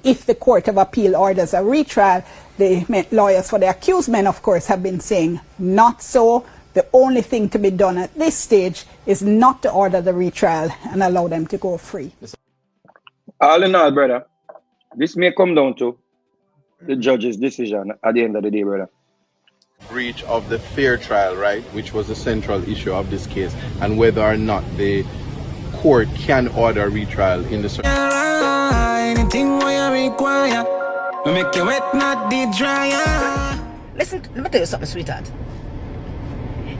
if the Court of Appeal orders a retrial, the lawyers for the accused men, of course, have been saying not so. The only thing to be done at this stage is not to order the retrial and allow them to go free. All in all, brother, this may come down to the judge's decision at the end of the day, brother. Breach of the fair trial right, which was the central issue of this case, and whether or not the court can order retrial in the anything you require, we make you wet, not the dryer. Listen, let me tell you something, sweetheart.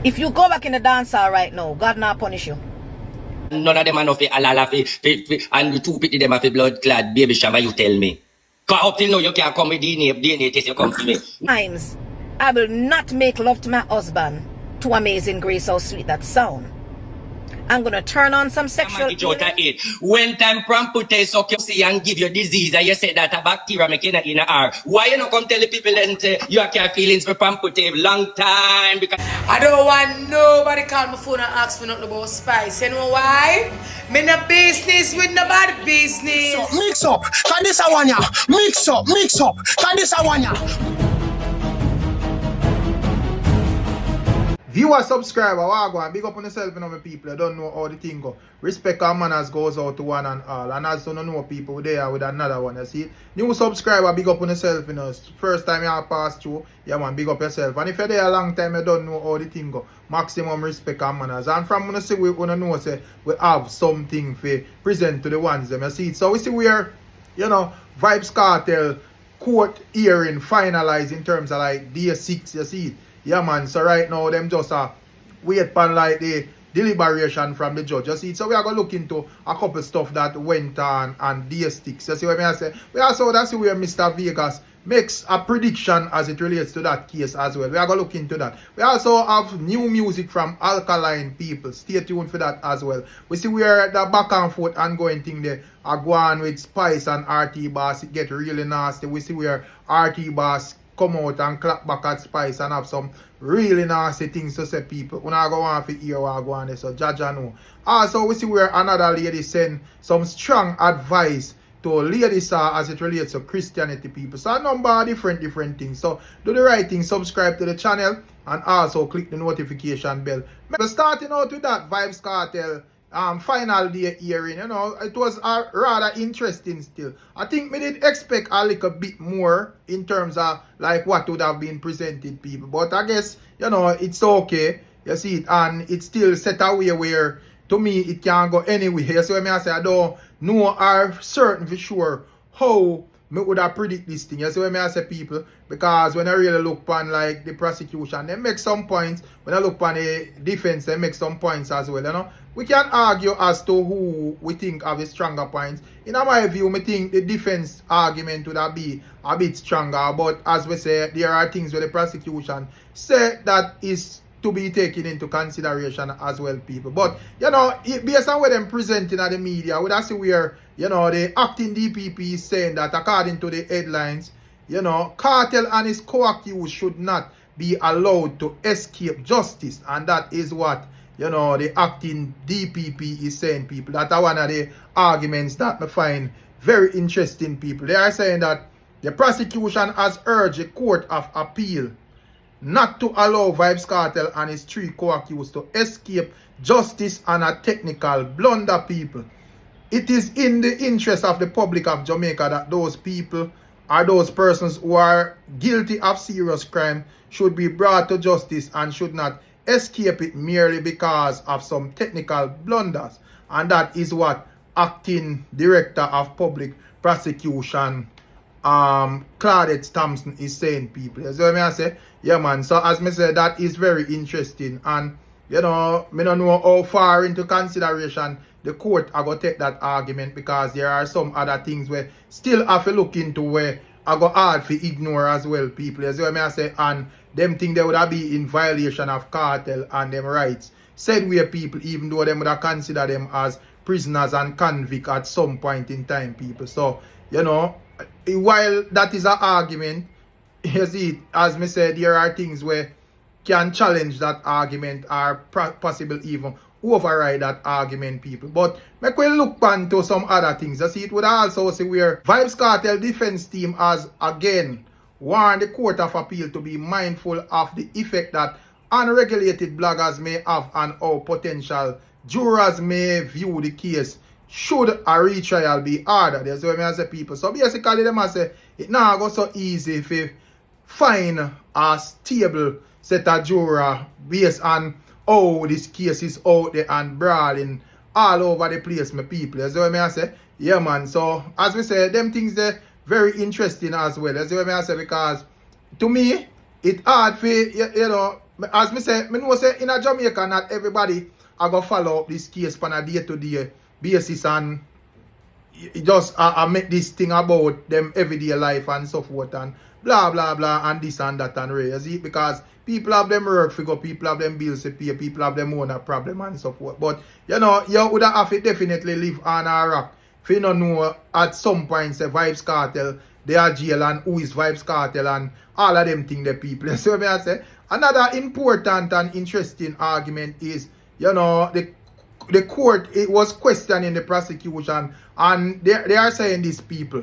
If you go back in the dance hall right now, God not punish you. None of them are nothing alala and the two pity them have a blood clad baby shama, you tell me. Cause up till now you can't come with DNA test, you come to me. Times, I will not make love to my husband. To Amazing Grace, how sweet that sound. I'm gonna turn on some sexual. When time put a suck you see and give you disease, and you say that a bacteria making it in a why you not come tell the people that you have feelings for Pampute long time? Because I don't want nobody call my phone and ask for nothing about spice. You know why? Me no business with nobody business. So, mix up, can this a one ya? Mix up, can this a one ya? Viewer, subscriber, wagwan, big up on yourself, you know, my people. I don't know how the thing go. Respect and manners goes out to one and all. And as you don't know people there with another one, you see. New subscriber, big up on yourself, you know. First time you have passed through, yeah man, big up yourself. And if you're there a long time, you don't know how the thing go. Maximum respect and manners. And from when I say we know say we have something for present to the ones them, you see. So we see where, you know, VYBZ Cartel court hearing finalized in terms of like day 6, you see it. Yeah man, so right now them just wait upon like the deliberation from the judge. You see, so we are going to look into a couple stuff that went on day 6. You see what I say? We also that's where Mr. Vegas makes a prediction as it relates to that case as well. We are going to look into that. We also have new music from Alkaline people. Stay tuned for that as well. We see where the back and forth ongoing thing there are going with Spice and RT Boss. It get really nasty. We see where RT Boss come out and clap back at Spice and have some really nasty things to say people. When I go on for hear what I go on there, so Jaja know. Also, we see where another lady send some strong advice to ladies as it relates to Christianity people. So a number of different things. So do the right thing, subscribe to the channel and also click the notification bell. Starting out with that VYBZ Cartel final day hearing, you know, it was rather interesting still. I think we did expect a little bit more in terms of like what would have been presented people, but I guess, you know, it's okay, you see it, and it's still set away where to me it can't go anywhere. You see what I say? I don't know or certain for sure how me would have predict this thing. You see what I say, people? Because when I really look upon like the prosecution, they make some points. When I look upon the defense, they make some points as well, you know. We can argue as to who we think have the stronger points. In my view, I think the defense argument would have be a bit stronger. But as we say, there are things where the prosecution say that is to be taken into consideration as well, people. But, you know, based on what them presenting at the media, we see where, you know, the acting DPP is saying that according to the headlines, you know, Cartel and his co-accused should not be allowed to escape justice. And that is what, you know, the acting DPP is saying, people. That's one of the arguments that I find very interesting, people. They are saying that the prosecution has urged the Court of Appeal not to allow VYBZ Cartel and his 3 co-accused to escape justice on a technical blunder, people. It is in the interest of the public of Jamaica that those people or those persons who are guilty of serious crime should be brought to justice and should not escape it merely because of some technical blunders. And that is what acting director of public prosecution Claudette Thompson is saying, people. So I say, yeah man, so as I said, that is very interesting. And you know, I don't know how far into consideration the court are going to take that argument, because there are some other things where still have to look into where I go hard for ignore as well, people. As well, I say, and them think they would have be in violation of cartel and them rights. Said where people, even though them would have consider them as prisoners and convict at some point in time, people. So, you know, while that is an argument, you see, as me said, there are things where can challenge that argument or possible even override that argument, people. But make we look on to some other things. You see, it would also say where VYBZ Cartel defense team has again warned the Court of Appeal to be mindful of the effect that unregulated bloggers may have on how potential jurors may view the case should a retrial be ordered. That's what I say, people. So basically, them say it now go so easy if you find a stable set of juror based on how this case is out there and brawling all over the place, my people. That's what I say. Yeah, man. So as we say, them things they're very interesting as well. That's what I say, because to me, it's hard for, you know, as me say, me know say in a Jamaica, not everybody are going to follow up this case on a day-to-day basis and just make this thing about them everyday life and so forth and blah, blah, blah, and this and that and right. You see, because people have them work figure, people have them bills to pay, people have them own a problem and so forth. But, you know, you would have to definitely live on a rock. If you don't know at some point, say VYBZ Cartel, they are jail and who is VYBZ Cartel and all of them thing the people. So I say, another important and interesting argument is, you know, the court, it was questioning the prosecution and they are saying these people.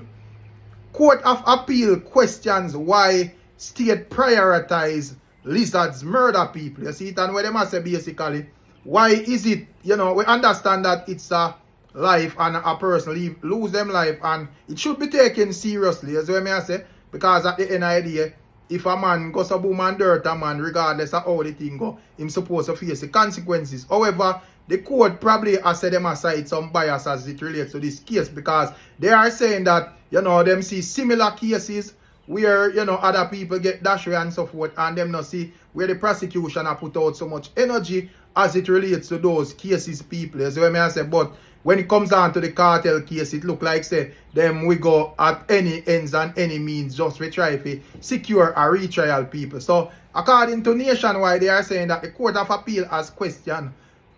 Court of Appeal questions why state prioritize lizards murder people. You see it, and what they must say basically, why is it, you know, we understand that it's a life and a person lose them life and it should be taken seriously, as I say, because at the end of the day, if a man goes a boom and dirt a man, regardless of how the thing go, him supposed to face the consequences. However, the court probably has set them aside some bias as it relates to this case, because they are saying that, you know, them see similar cases where, you know, other people get dashed and so forth, and them not see where the prosecution have put out so much energy as it relates to those cases, people. As well, I say, but when it comes down to the cartel case, it look like, say, them we go at any ends and any means just to try to secure a retrial, people. So, according to Nationwide, they are saying that the Court of Appeal has questioned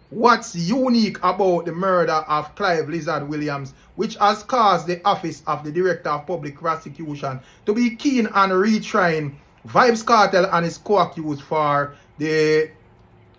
what's unique about the murder of Clive Lizard Williams, which has caused the Office of the Director of Public Prosecution to be keen on retrying VYBZ Cartel and his co-accused for the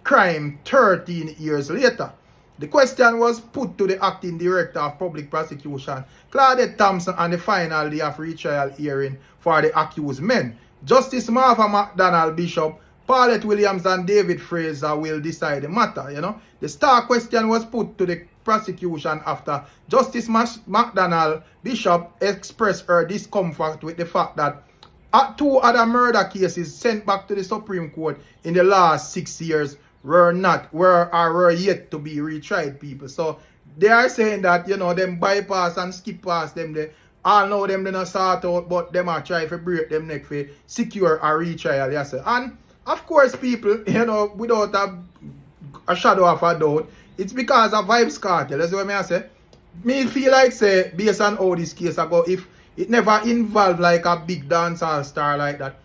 crime 13 years later. The question was put to the Acting Director of Public Prosecution, Claudette Thompson, on the final day of retrial hearing for the accused men. Justice Martha McDonald Bishop, Paulette Williams and David Fraser will decide the matter, you know. The star question was put to the prosecution after Justice McDonald Bishop expressed her discomfort with the fact that 2 other murder cases sent back to the Supreme Court in the last 6 years were yet to be retried, people. So they are saying that, you know, them bypass and skip past them, they all know them they not sort out, but them are trying to break them neck for secure a retrial, yes sir. And of course, people, you know, without a shadow of a doubt, it's because of VYBZ Cartel. That's what I say. Me feel like, say, based on how this case go, if it never involved like a big dancer star like that,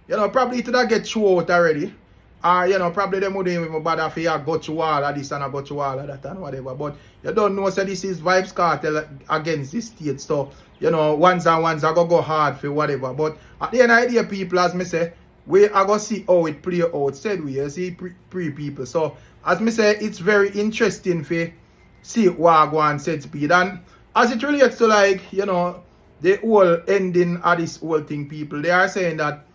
you know, probably it would have get through out already. Or, you know, probably them wouldn't even bother if you go through all of this and go through all of that and whatever. But you don't know, so this is VYBZ Cartel against the state. So, you know, ones are go hard for whatever. But at the end of the day, people, as me say, we are going to see how it play out, said we, see people. So, as me say, it's very interesting to see what go on said speed. And as it relates to, like, you know, the whole ending of this whole thing, people, they are saying that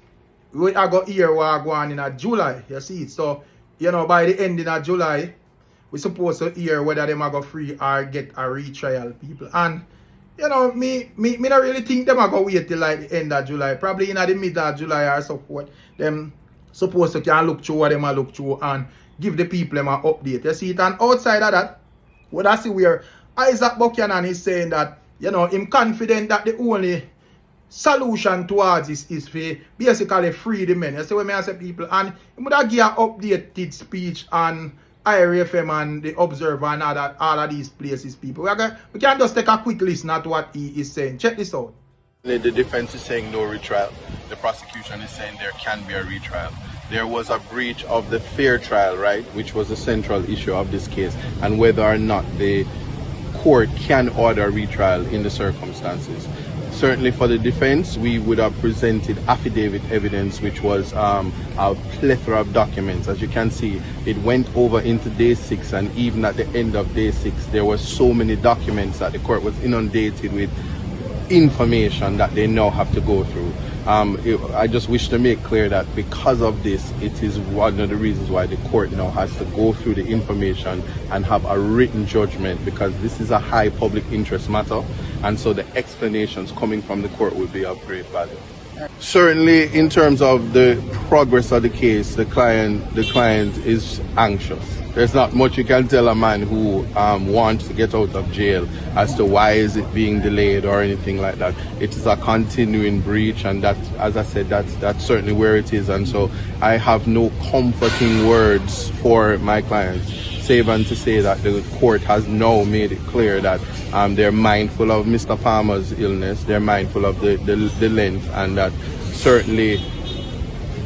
we are going to hear what go on in July, you see. So, you know, by the ending of July, we're supposed to hear whether them are going to free or get a retrial, people. And, you know, me not really think them are going to wait till like the end of July. Probably in the middle of July or so forth. Them supposed to can look through what them are look through and give the people them an update. You see it? And outside of that, what I see where Isaac Buchanan is saying that, you know, him confident that the only solution towards this is for basically free the men. You see what I say, people? And he would have give an updated speech on IRFM and the Observer and all of these places, people. We can just take a quick listen at what he is saying. Check this out. The defense is saying no retrial. The prosecution is saying there can be a retrial. There was a breach of the fair trial, right, which was the central issue of this case, and whether or not the court can order retrial in the circumstances. Certainly for the defense, we would have presented affidavit evidence, which was a plethora of documents. As you can see, it went over into day 6, and even at the end of day 6, there were so many documents that the court was inundated with information that they now have to go through. I just wish to make clear that because of this, it is one of the reasons why the court now has to go through the information and have a written judgment, because this is a high public interest matter, and so the explanations coming from the court will be of great value. Certainly, in terms of the progress of the case, the client is anxious. There's not much you can tell a man who wants to get out of jail as to why is it being delayed or anything like that. It is a continuing breach, and that, as I said, that's certainly where it is. And so I have no comforting words for my clients, save and to say that the court has now made it clear that they're mindful of Mr. Palmer's illness, they're mindful of the length, and that certainly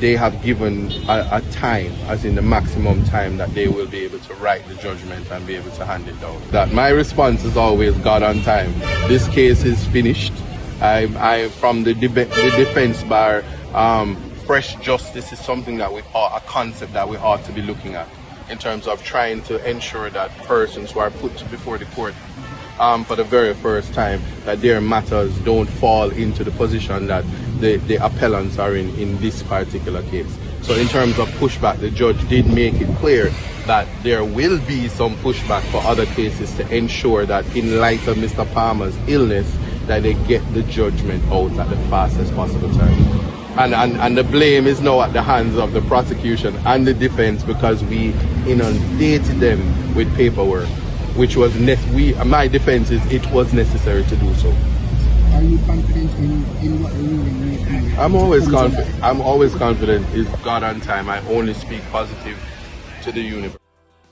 they have given a time, as in the maximum time that they will be able to write the judgment and be able to hand it down. That my response is always God on time. This case is finished. I from the defense bar, fresh justice is something that a concept that we ought to be looking at in terms of trying to ensure that persons who are put before the court for the very first time, that their matters don't fall into the position that the appellants are in this particular case. So in terms of pushback, the judge did make it clear that there will be some pushback for other cases to ensure that in light of Mr. Palmer's illness, that they get the judgment out at the fastest possible time. And the blame is now at the hands of the prosecution and the defense, because we inundated them with paperwork, which was my defense is it was necessary to do so. Are you confident in what the ruling may be? I'm always confident. I'm always confident. It's God on time. I only speak positive to the universe.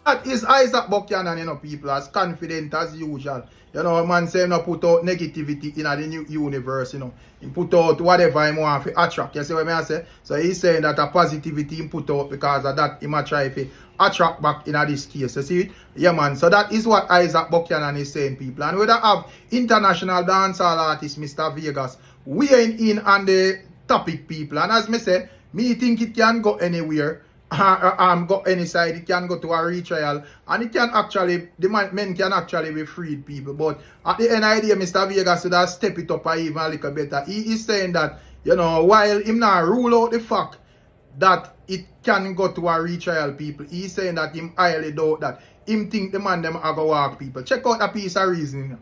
That is Isaac Buchanan, people, as confident as usual. Man say no put out negativity in the new universe, He put out whatever he want to attract. You see what I say? So he's saying that a positivity he put out because of that he might try to attract back in this case. You see it? Yeah, man. So that is what Isaac Buchanan is saying, people. And we don't have international dancehall artist Mr. Vegas weighing in on the topic, people. And as me say, me think it can go anywhere. Go any side, it can go to a retrial, and it can actually, the men can actually be freed, people. But at the end of the day, Mr. Vegas should have step it up even a little better. He is saying that, while him not rule out the fact that it can go to a retrial, people, he's saying that him highly doubt that. Him think the man them are go walk, people. Check out a piece of reasoning.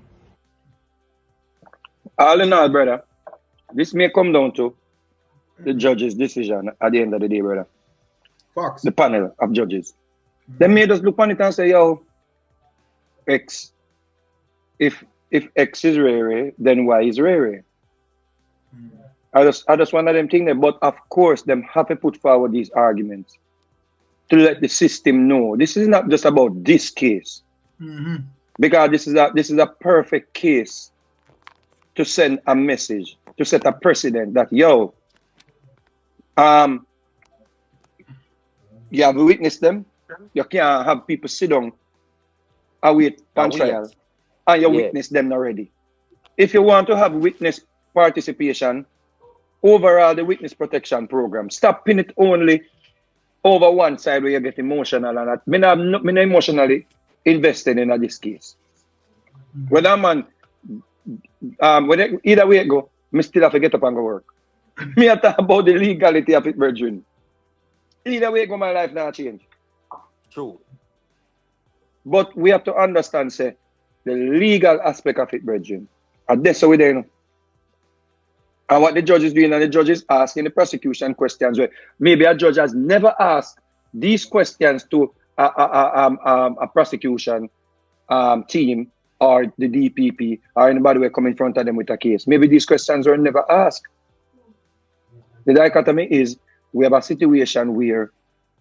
All in all, brother, this may come down to the judge's decision at the end of the day, brother. Fox. The panel of judges. They made us look on it and say, yo, X. If X is Ray, then Y is Ray. I just one of them things there, but of course them have to put forward these arguments to let the system know this is not just about this case. Because this is a perfect case to send a message, to set a precedent that yo, you have witnessed them. You can't have people sit down and wait on trial, and you witness them already. If you want to have witness participation, overall the witness protection program, stop pinning it only over one side where you get emotional, and that. Me not emotionally invested in this case. When a man, either way it go, me still have to get up and go work. Me talk about the legality of it, brethren. Either way, my life not change. True. But we have to understand, say, the legal aspect of it, brethren. And that's how we do. And what the judge is doing, and the judge is asking the prosecution questions where maybe a judge has never asked these questions to a prosecution team or the DPP or anybody who come in front of them with a case. Maybe these questions were never asked. The dichotomy is, we have a situation where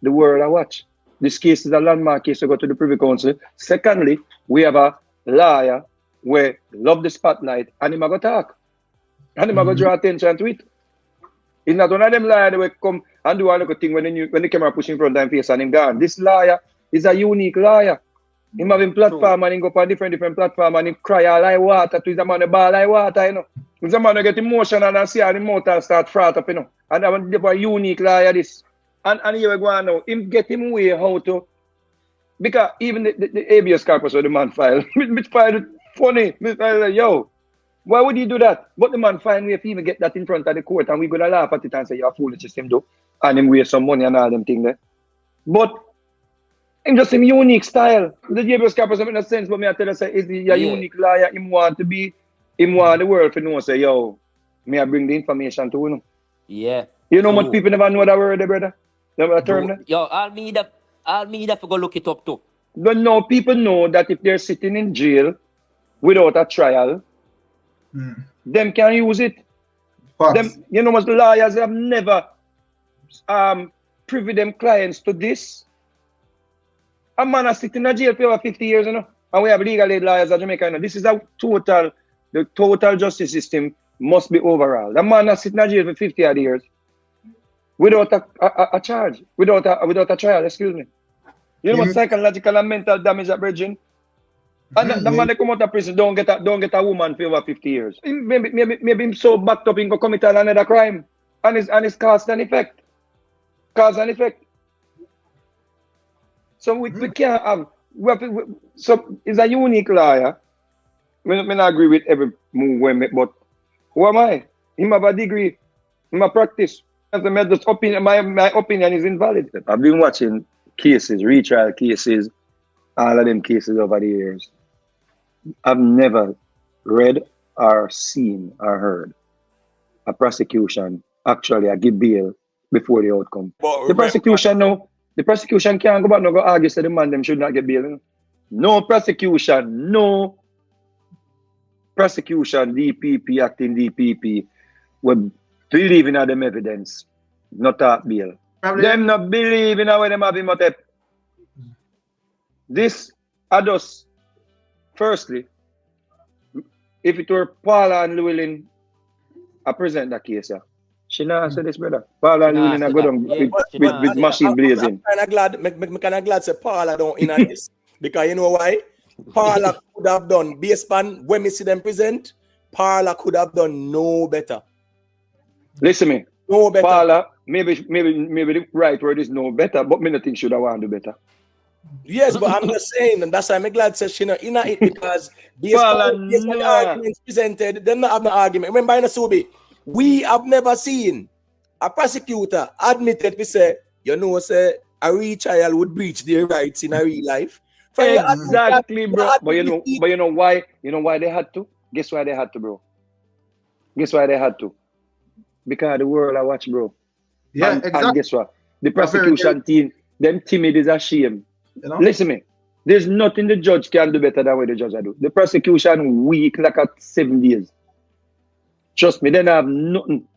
the world are watch. This case is a landmark case to go to the Privy Council. Secondly, we have a lawyer where love the spotlight and him go talk. And him go draw attention to it. It's not one of them lawyers that will come and do a little thing when the camera push in front of him face and him gone. This lawyer is a unique lawyer. Him having platform and he go on different platform and he cry all like water to his man the ball like water, you know. He's a man who get emotional and see how the motor start frat up, you know. And that one a unique lawyer this. And here we go on now. Him get him way how to, because even the habeas corpus where the man filed, me find it funny. Me find like, yo, why would he do that? But the man find way if he even get that in front of the court and we gonna laugh at it and say, you're foolish, just him do. And him waste some money and all them things there. But him just him unique style. The habeas corpus make no sense, but me I tell you say, is he a unique lawyer? Him want to be, him want the world to know, say, yo, me I bring the information to you. Yeah. You know much people never know that word there, brother? That term there? Yo, I'll me that for go look it up too. But no, people know that if they're sitting in jail without a trial, them can use it. Them, you know, most lawyers have never privy them clients to this. A man is sitting in jail for over 50 years, you know, and we have legal aid lawyers in Jamaica. You know. This is the total justice system must be overall. The man is sitting in jail for 50 odd years without a charge, without a trial, excuse me. You know what psychological and mental damage that bridging? And the man that come out of prison don't get a woman for over 50 years. Maybe him so backed up he go commit another crime. And it's cause and effect. Cause and effect. So we can't have so he's a unique lawyer. I not agree with every move we make, but who am I? Him have a degree, him a practice. My opinion is invalid. I've been watching cases, retrial cases, all of them cases over the years. I've never read or seen or heard a prosecution actually give bail before the outcome. But the prosecution can't go back and go argue say the man them should not get bail. You know? No prosecution, DPP, acting DPP, will believe in them evidence, not that bail. Them not believe in how them have him at. This adults, firstly, if it were Paula and Llewellyn, I present that case, yeah. She not answer this, brother. Paula and Llewellyn are go down with machine blazing. I'm kind of glad say Paula don't in on this. Because you know why? Paula could have done, based on when we see them present, Paula could have done no better. Listen me. No better. Paula, maybe the right word is no better, but me not think should have want to do better. Yes, but I'm just saying, and that's why I'm glad say she not in it because based on the arguments presented, them not have no argument. Remember in the Subi, we have never seen a prosecutor admitted to say, you know, say a retrial would breach their rights in a real life. Exactly, bro. But you know why? You know why they had to? Guess why they had to, bro? Guess why they had to? Because the world I watch, bro. Yeah, and, exactly. And guess what? The prosecution team, them timid is a shame. You know? Listen me. There's nothing the judge can do better than what the judge do. The prosecution weak like at 7 days. Trust me, they don't have nothing.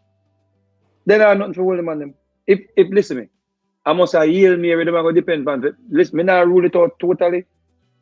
They don't have nothing for holding on them. If listen me, I must have yield me, them are going to depend on it. Listen, me not rule it out totally.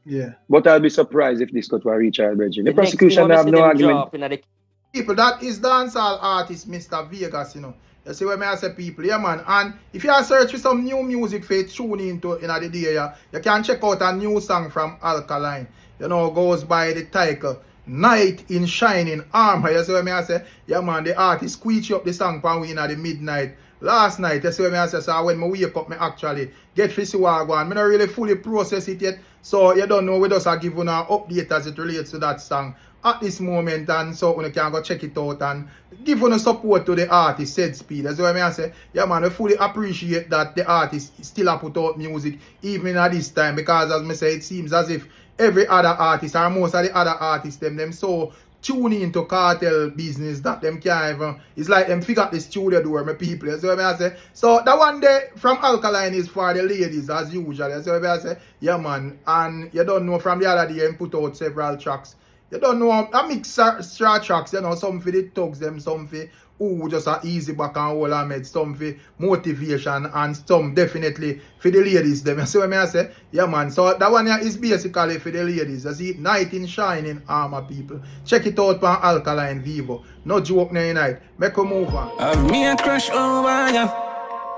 Yeah. But I'll be surprised if this got to a retrial, Bridget. The prosecution have no argument. People, that is dancehall artist Mr. Vegas, you know. You see what I say, people, yeah, man. And if you are search for some new music for tune into in the day, yeah, you can check out a new song from Alkaline. You know, goes by the title Night in Shining Armor. You see what I say? Yeah, man, the artist squeeze up the song for we in the midnight. Last night, you see what I say? So when I wake up, I actually get to see what I want. I don't really fully process it yet. So you don't know, we just are giving an update as it relates to that song at this moment, and so you can go check it out and give you support to the artist, said speed. That's what I say. Yeah, man, we fully appreciate that the artist still have put out music even at this time, because as I say, it seems as if every other artist or most of the other artists them so tune into cartel business that them can't even, it's like them figure out the studio door, my people. That's what I say. So that one day from Alkaline is for the ladies as usual. That's what I say. Yeah, man. And you don't know, from the other day put out several tracks. You don't know, a mix straw tracks, you know, some for the thugs, them, some for who just a easy back and all Ahmed, some for motivation, and some definitely for the ladies, them. You see what I say? Yeah, man. So that one here is basically for the ladies. You see, Night in Shining Armor, people. Check it out on Alkaline Vivo. No joke now night. Make a move on. Have me a crush over ya.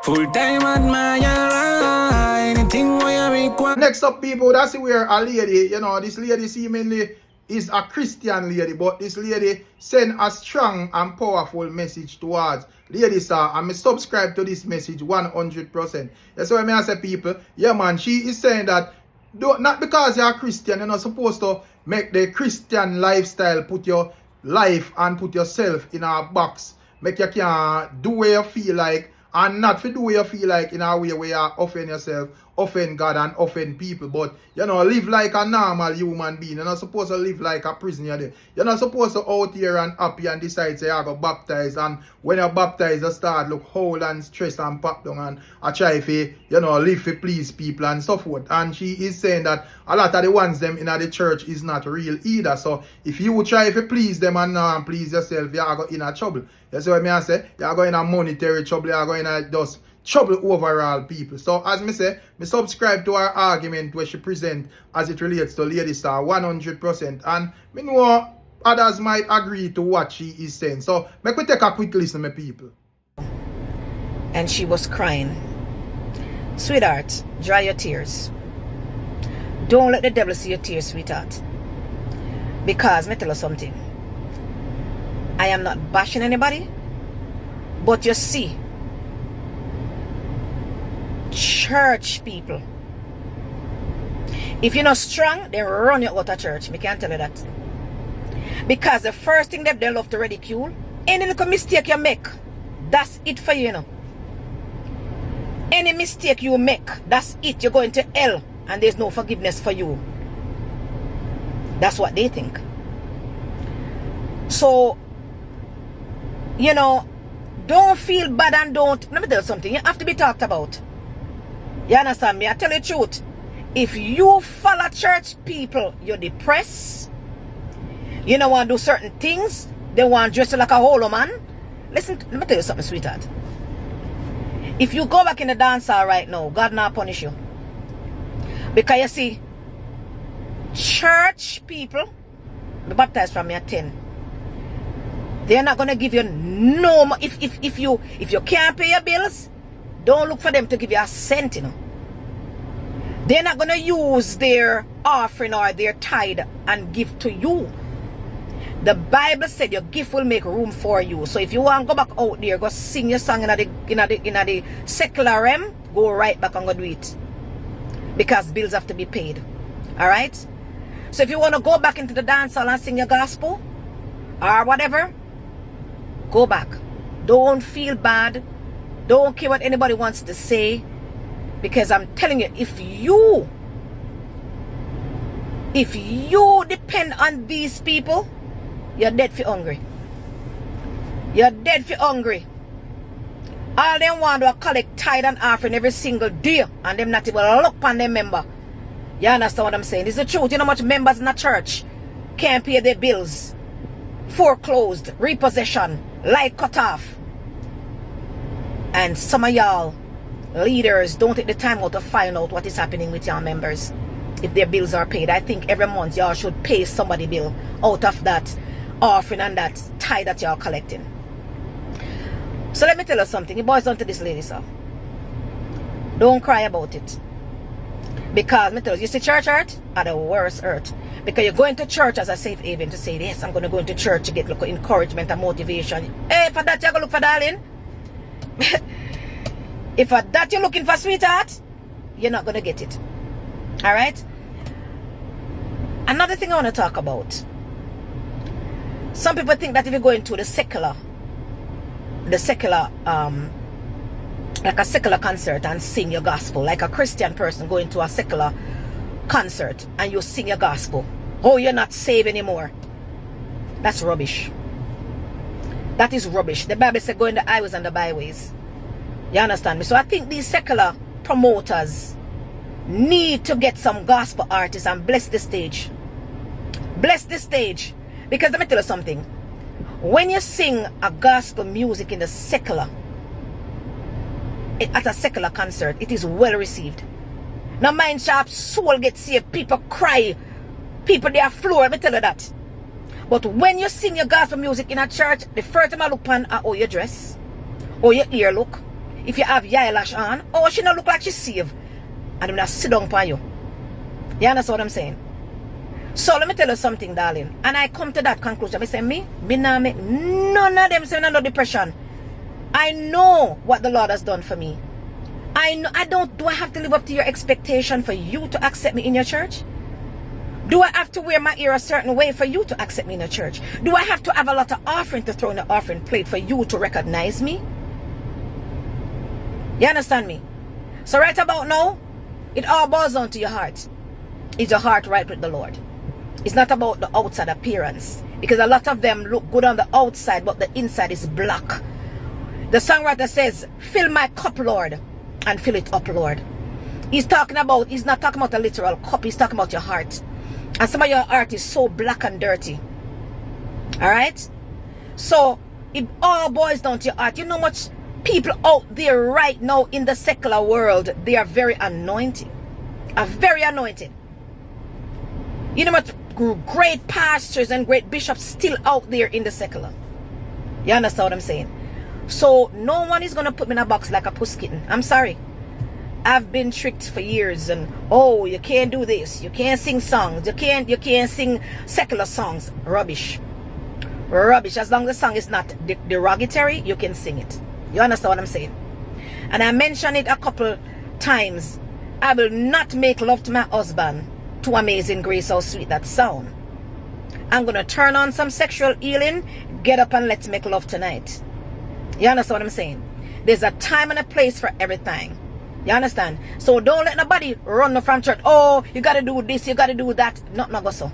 Full time admire. anything where you require. Next up, people, that's where a lady, you know, this lady seemingly is a Christian lady, but this lady send a strong and powerful message towards ladies, sir, and me subscribe to this message 100%. That's why I say, people, yeah, man, she is saying that not because you're a Christian, you're not supposed to make the Christian lifestyle put your life and put yourself in a box, make you can do what you feel like, and not for do what you feel like in a way where you offend yourself, offend God, and offend people. But, you know, live like a normal human being. You're not supposed to live like a prisoner there. You're not supposed to out here and happy and decide say you go baptized, and when you're baptized you start look whole and stress and pop down and I try for, you know, live for please people and so forth. And she is saying that a lot of the ones them in the church is not real either. So if you try to please them and please yourself, you are going in a trouble. That's what I say. You are going in a monetary trouble, you are going in just trouble overall, people. So as me say, me subscribe to her argument where she present as it relates to Lady Star 100%, and me know others might agree to what she is saying. So make me take a quick listen, my people. And she was crying. Sweetheart, dry your tears. Don't let the devil see your tears, sweetheart. Because me tell you something. I am not bashing anybody, but you see, church people, if you're not strong, they run you out of church. Me can't tell you that. Because the first thing that they love to ridicule, any little mistake you make, that's it for you, you know. Any mistake you make, that's it. You're going to hell and there's no forgiveness for you. That's what they think. So, you know, don't feel bad and don't. Let me tell you something. You have to be talked about. You understand me? I tell you the truth. If you follow church people, you're depressed. You don't want to do certain things. They want to dress you like a holo man. Listen, let me tell you something, sweetheart. If you go back in the dance hall right now, God not punish you. Because you see, church people, be baptized from me at 10. They're not gonna give you no more. If you can't pay your bills, don't look for them to give you a cent, you know. They're not gonna use their offering or their tithe and give to you. The Bible said your gift will make room for you. So if you want to go back out there, go sing your song in the secular realm, go right back and go do it. Because bills have to be paid. Alright? So if you want to go back into the dance hall and sing your gospel, or whatever, go back. Don't feel bad. Don't care what anybody wants to say. Because I'm telling you, if you depend on these people, you're dead for hungry. You're dead for hungry. All them want to collect tithe and offering every single day, and them not even look on them member. You understand what I'm saying? It's the truth. You know how much members in the church can't pay their bills, foreclosed, repossession, light cut off. And some of y'all leaders don't take the time out to find out what is happening with your members if their bills are paid. I think every month y'all should pay somebody bill out of that offering and that tithe that y'all collecting. So let me tell you something. It boils down to this, lady, sir. Don't cry about it. Because, me tell you see, church hurt are the worst hurt. Because you're going to church as a safe haven to say, yes, I'm going to go into church to get look, encouragement and motivation. Hey, for that, you're going to look for darling. If for that you're looking for sweetheart, you're not going to get it. Alright? Another thing I want to talk about. Some people think that if you go into the secular, like a secular concert and sing your gospel, like a Christian person going to a secular concert and you sing your gospel, oh, you're not saved anymore. That's rubbish. That is rubbish. The Bible said go in the highways and the byways. You understand me? So I think these secular promoters need to get some gospel artists and bless the stage. Bless the stage. Because let me tell you something. When you sing a gospel music in the secular, at a secular concert, it is well received. Now mind sharp, soul gets saved, people cry, people they are floor, let me tell you that. But when you sing your gospel music in a church, the first time I look on how you dress, how your ear look, if you have your eyelash on, oh, she not look like she saved. and I'm gonna sit down for you. You understand what I'm saying? So let me tell you something, darling. And I come to that conclusion. I say, me nah make none of them saying under depression. I know what the Lord has done for me. I know. Do I have to live up to your expectation for you to accept me in your church? Do I have to wear my ear a certain way for you to accept me in the church? Do I have to have a lot of offering to throw in the offering plate for you to recognize me? You understand me? So right about now, it all boils down to your heart. Is your heart right with the Lord? It's not about the outside appearance. Because a lot of them look good on the outside, but the inside is black. The songwriter says, fill my cup, Lord, and fill it up, Lord. He's not talking about a literal cup. He's talking about your heart. And some of your heart is so black and dirty. Alright? So, it all boils down to your heart. You know much people out there right now in the secular world, they are very anointed. Are very anointed. You know much great pastors and great bishops still out there in the secular. You understand what I'm saying? So, no one is going to put me in a box like a puss kitten. I'm sorry. I've been tricked for years, and oh, you can't do this, you can't sing songs, you can't sing secular songs. Rubbish. As long as the song is not derogatory, you can sing it. You understand what I'm saying? And I mentioned it a couple times. I will not make love to my husband to Amazing Grace, how sweet that sound. I'm gonna turn on some sexual healing, get up and let's make love tonight. You understand what I'm saying? There's a time and a place for everything. You understand? So don't let nobody run from church. Oh, you gotta do this, you gotta do that. Not go so.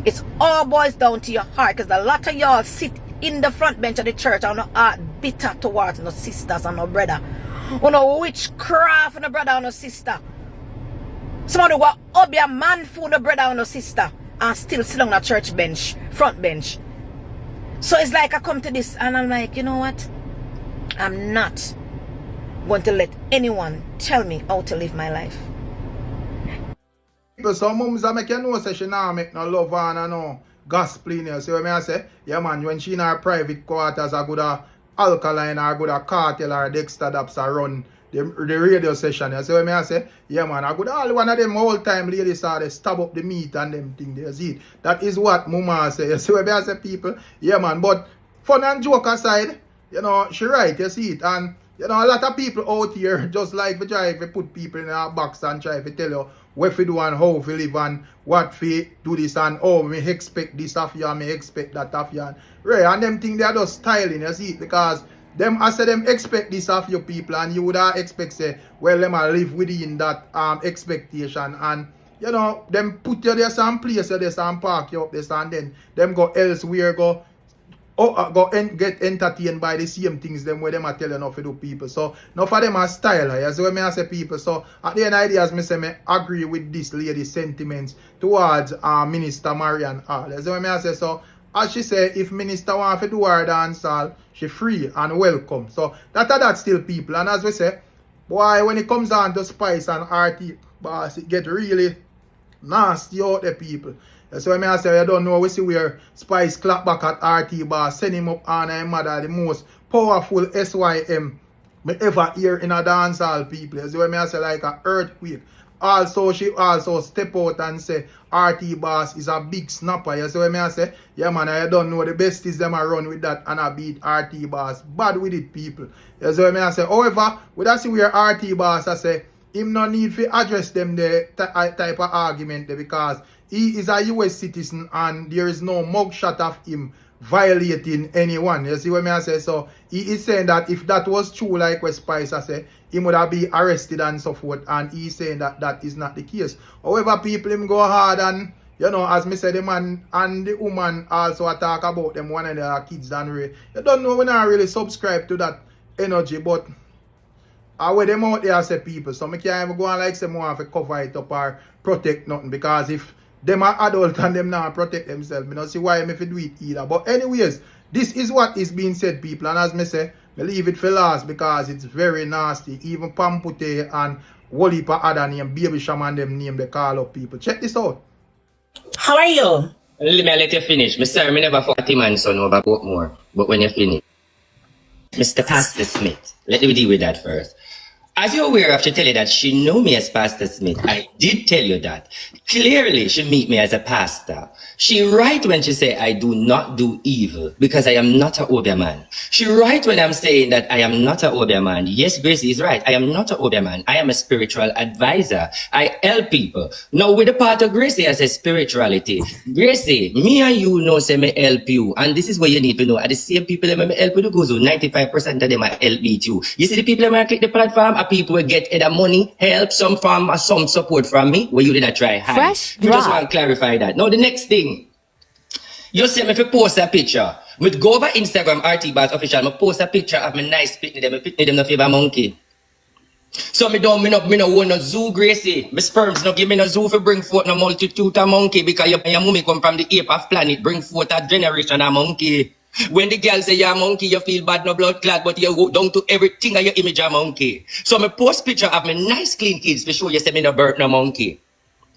It's all boils down to your heart, because a lot of y'all sit in the front bench of the church and are bitter towards no sisters and no brother. Or no witchcraft and no brother and no sister. Somebody will up your man for no brother and no sister and still sit on the church bench, front bench. So it's like I come to this and I'm like, you know what? I'm not going to let anyone tell me how to live my life. Some mums make you know say she not make no love and no gospel in here. See what I say? Yeah man, when she in her private quarters a good Alkaline or good Cartel or Dexter Daps a run the radio session. You see what I say? Yeah man, a good all one of them whole time ladies are they stab up the meat and them thing there. See, that is what mama say. You see what I say, people? Yeah man, but fun and joke aside, you know, she right, you see it. And you know, a lot of people out here just like we try to put people in a box and try to tell you what to do and how to live and what to do this and oh, me expect this of you and me expect that of you. Right, and them thing they are just styling, you see it, because them I say them expect this of you people and you would expect say, well, them a live within that expectation and you know, them put you there some place there some park you up there and then them go elsewhere go get entertained by the same things them where them are telling off to do people. So enough of them are style. You see what I say people. So at the end of the day, as me say, me agree with this lady's sentiments towards Minister Marian Hall. You see what I say? So as she say, if Minister want to do her dance hall, she free and welcome. So that still people. And as we say, boy, when it comes on to Spice and RT boss, it get really nasty out there people. So I say, I don't know, we see where Spice clap back at RT Boss, send him up on her mother, the most powerful SYM me ever hear in a dancehall people. So I say, like an earthquake. Also, she also step out and say, RT Boss is a big snapper. You see what I say? Yeah man, I don't know, the best is them a run with that and I beat RT Boss. Bad with it people. You see what I say? However, we don't see where RT Boss I say, him no need to address them the type of argument there because he is a US citizen and there is no mugshot of him violating anyone. You see what I say? So he is saying that if that was true like what Spice I say, he would have been arrested and so forth, and he's saying that that is not the case. However, people him go hard and you know, as me say, the man and the woman also talk about them one of their kids done rape. You don't know when I really subscribe to that energy, but I wear them out there say people. So I can't even go and like say more to cover it up or protect nothing because if them are adult and them now protect themselves, I don't see why me if do it either. But anyways, this is what is being said, people, and as me say, I leave it for last because it's very nasty. Even Pampute and Wolipa other name, Baby Shaman them name they call up people. Check this out. How are you? Let me let you finish. Mr. Me never 40 man son over more. But when you finish, Mr. Pastor Smith, let me deal with that first. As you're aware, I have to tell you that she knew me as Pastor Smith. I did tell you that. Clearly, she meet me as a pastor. She right when she say, I do not do evil because I am not a Obia man. She right when I'm saying that I am not a Obia man. Yes, Gracie is right. I am not a Obia man. I am a spiritual advisor. I help people. Now, with the part of Gracie as a spirituality, Gracie, me and you know say me help you. And this is what you need to know. Are the same people that me help you to go to 95% of them I help me too. You see the people that click the platform are people who get either money, help, some farm or some support from me. Where you did not try hide. Fresh We just drop. want to clarify that. Now, the next thing. You see me if you post a picture. With go over Instagram, RT-Bars official, I post a picture of my nice picnic them. I picnic them no favor monkey. So me don't want no zoo, Gracie. My sperms no give me no zoo for bring forth no multitude of monkey because your mommy come from the ape of planet, bring forth a generation of monkey. When the girl say you're a monkey, you feel bad, no blood clot, but you go down to everything of your image a monkey. So me post picture of my nice clean kids for sure you say me no birth no monkey.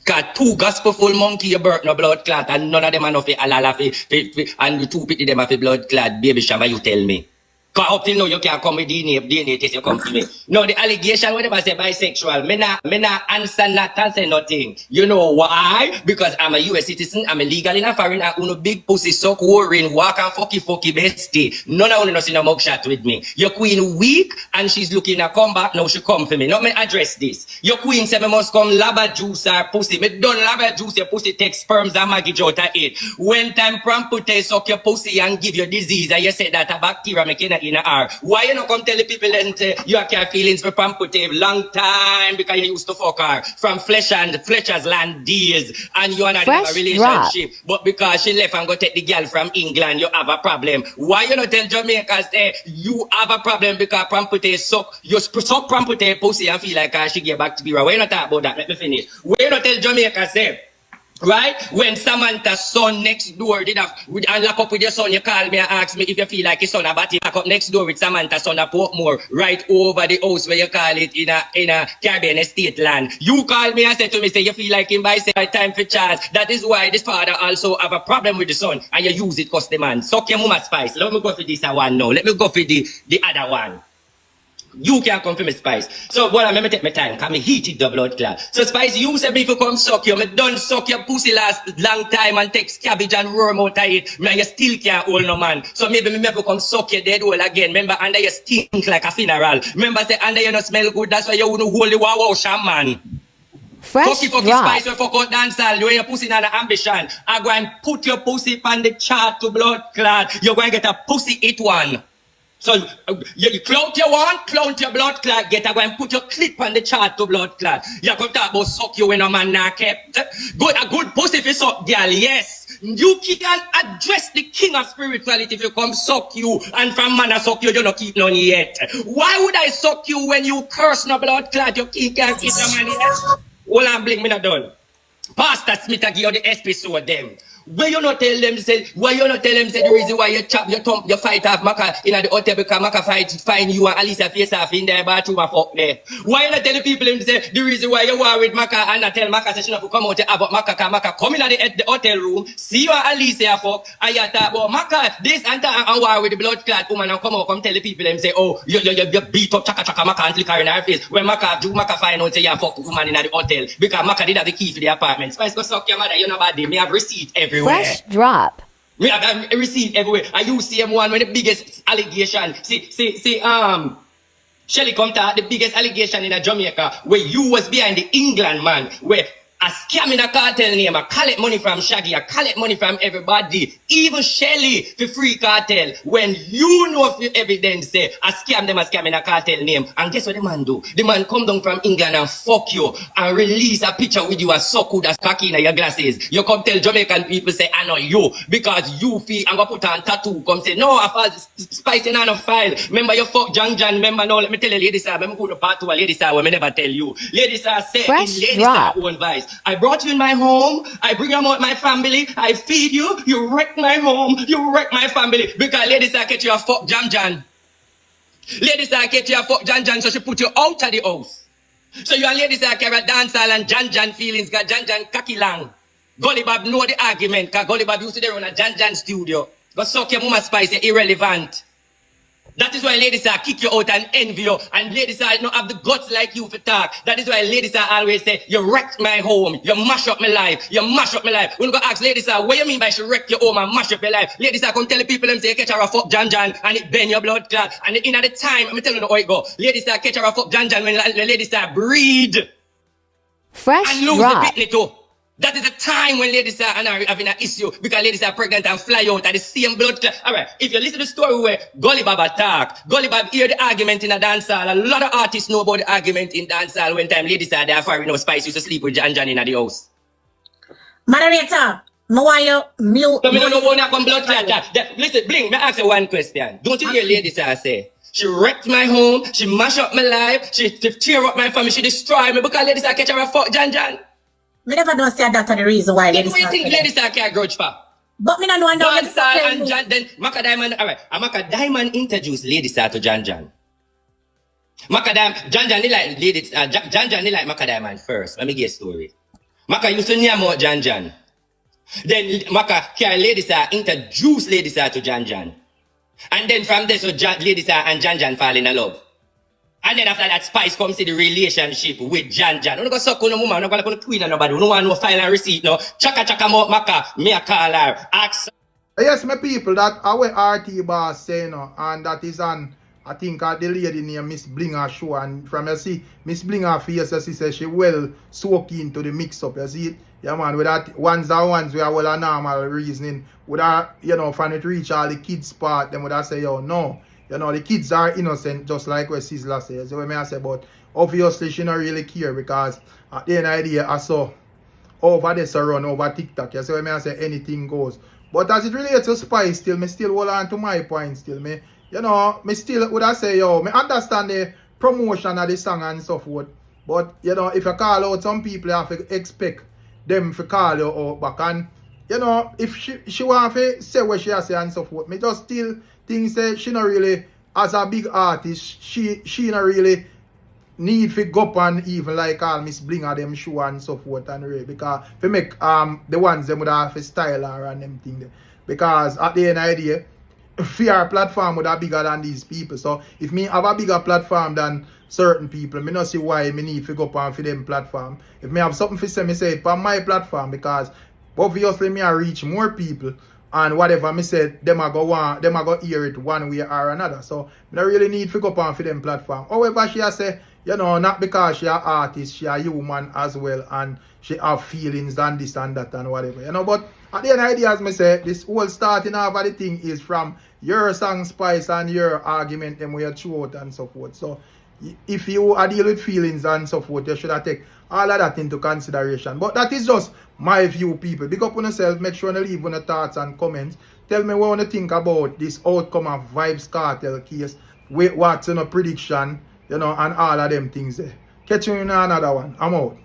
Got 2 gospel-full monkey you birth no blood clot and none of them are no fi alala and the 2 pity them are fi blood clot. Baby Shabba, you tell me. Cause up till now you can't come with DNA test, you come to me. Now the allegation whenever say bisexual, me not answer not answer nothing. You know why? Because I'm a US citizen, I'm illegal in a foreign, and uno big pussy suck worrying, walk and fucky bestie. None of uno see no mugshot with me. Your queen weak and she's looking to come back, now she come for me. Now me address this. Your queen say me must come lava juice her pussy. Me done lava juice your pussy, take sperms and maggie out of it. When time prampute suck your pussy and give you disease and you say that a bacteria make in a why you not come tell the people that you have feelings for Pampute long time because you used to fuck her from Fletcher's land days and you and her have a relationship, but because she left and go take the girl from England, you have a problem. Why you not tell Jamaica say you have a problem because Pampute suck Pampute pussy and feel like she get back to Bira? Why you not talk about that? Let me finish. Why you not tell Jamaica say right? When Samantha's son next door did have and lock up with your son, you call me and ask me if you feel like your son about to lock up next door with Samantha's son at Portmore, right over the house where you call it in a Caribbean estate land. You call me and say to me, say you feel like him by say time for charge. That is why this father also have a problem with the son and you use it cause the man. Suck your mama spice. Let me go for this one now. Let me go for the other one. You can't come for me, Spice. So, well, I'm take my time, because I heated the blood clot. So, Spice, you said me to come suck you. I done suck your pussy last long time and take cabbage and worm out of it. Man, you still can't hold no man. So, maybe me never come suck your dead hole again. Remember, under you stink like a funeral. Remember, say, under you not smell good. That's why you wouldn't hold the wow shaman. Fucky Spice, you fuck out dancehall. You your pussy in an ambition. I go and put your pussy on the chart to blood clot. You're going to get a pussy hit one. So, you clout you want, clout your blood clot, get a go and put your clip on the chart to blood clot. You come talk about suck you when a man not kept. Good, a good pussy if you suck, girl, yes. You can address the king of spirituality if you come suck you, and from man a suck you, you don't keep none yet. Why would I suck you when you curse no blood clot, you can't keep no man yet? Hold on, blink, me not done. Pastor Smith a give you the episode them. Why you not tell them say the reason why you chop your thumb, you fight off Maka in the hotel because Maka find you and Alicia face off in their bathroom and fuck there. Why you not tell the people them say the reason why you war with Maka and not tell Maka say she not to come out about Maka cause Maka come in the hotel room, see you and Alicia fuck and you talk about Maka this and that and war with the blood clot woman and come out come tell the people them say oh you beat up chaka Maka and lick her in her face when Maka find out say you fuck woman in the hotel because Maka did have the key for the apartment. Spice go suck your mother, you know about them. Me have receipt everywhere. Fresh drop. We have received everywhere. And you see one with the biggest allegation. See, Shelly come to the biggest allegation in Jamaica where you was behind the England man, where a scam in a cartel name, I collect money from Shaggy, I collect money from everybody, even Shelly for free cartel. When you know for evidence say a scam in a cartel name, and guess what the man do? The man come down from England and fuck you and release a picture with you as so good as cocky in your glasses. You come tell Jamaican people say I know you because you feel and go put on tattoo. Come say no, I fall Spice in a file. Remember you fuck John. Remember no, let me tell you ladies, I'm going to part to a ladies I never tell you. Ladies are say in ladies own vice. I brought you in my home, I bring you out my family, I feed you, you wreck my home, you wreck my family. Because ladies I get you a fuck Jan. Ladies I get you a fuck Jan, so she put you out of the house. So you and ladies I carry a dancehall and Jan feelings, got Jan cocky lang. Gully Bob know the argument, cause Gully Bob used to run a Jan studio. Go suck your mama Spice, irrelevant. That is why ladies are kick you out and envy you. And ladies are not have the guts like you for talk. That is why ladies are always say, you wrecked my home. You mash up my life. You mash up my life. When you go ask ladies are, what you mean by she wreck your home and mash up your life? Ladies are come tell the people them say, catch her a fuck Jan and it bend your blood clot. And in at the time, I'm telling you how it go. Ladies are catch her a fuck Jan when the ladies are breed. Fresh and lose drop. the picnic too. That is the time when ladies are having an issue because ladies are pregnant and fly out at the same blood clot. Alright, if you listen to the story where Gully Baba talk, Gully Baba hear the argument in a dance hall. A lot of artists know about the argument in dance hall when time ladies are there for Spice used to sleep with Jan in the house. Moderator, no why you mute. So me don't know how to come blood clot. Listen, Bling, me ask you one question. Don't you hear ladies are say? She wrecked my home, she mash up my life, she tear up my family, she destroy me because ladies are catch her a fuck Jan. Me never don't say that the reason why ladies are. What do you think ladies are can't grudge for? But me not know Dancehall and Jan, then Maka Diamond, alright. Maka Diamond introduced ladies to Jan. Maka Diamond, Jan they like ladies, Jan they like Maka Diamond first. Let me get a story. Maka used to name out Jan. Then Maka carry ladies introduce ladies to Jan. And then from there, so ladies and Jan fall in love. And then after that, Spice comes to the relationship with Jan. I'm not going to suck on a woman, I'm not going to queen on nobody. No one no file and receipt, no. Chaka maka, me a call her, ask. Yes, my people, that our RT boss say, you know, and that is on, I think, the lady named Miss Blinger show. And from you see, Miss Blinger face, she says she well soak into the mix-up, you see it? Yeah, man, with that, ones we are well a normal reasoning. Would I, you know, find it reach all the kids part, then would I say, yo, no. You know, the kids are innocent, just like what Sizzla says. So, what I say, but obviously, she don't really care because at the end of the day, I saw over this run over TikTok. You see what I say, anything goes. But as it relates to Spice, still, me still hold on to my point still. Me, you know, me still would I say, yo, me understand the promotion of the song and so forth. But, you know, if you call out some people, you have to expect them to call you out back. And, you know, if she want to say what she has say and so forth, me just still think that she not really, as a big artist, she not really need to go up and even like all Miss Blinger them show and so forth and really, because to make the ones them would have to style her and them thing there. Because at the end of the day, fear platform would have bigger than these people. So if me have a bigger platform than certain people, me not see why me need to go up and for them platform. If me have something to say, me say it on my platform, because obviously me I reach more people. And whatever me said, them a go hear it one way or another. So I don't really need to go up on for them platform. However, she has say, you know, not because she a artist, she a human as well, and she have feelings and this and that and whatever. You know, but at the end of the day, as me say, this whole starting off of the thing is from your song Spice and your argument them where you throw out and so forth. So if you are dealing with feelings and so forth, you should have take all of that into consideration. But that is just my view, people. Big up on yourself. Make sure you leave on your thoughts and comments. Tell me what you think about this outcome of VYBZ Cartel case. What's in a prediction, you know, and all of them things there. Catch you in another one. I'm out.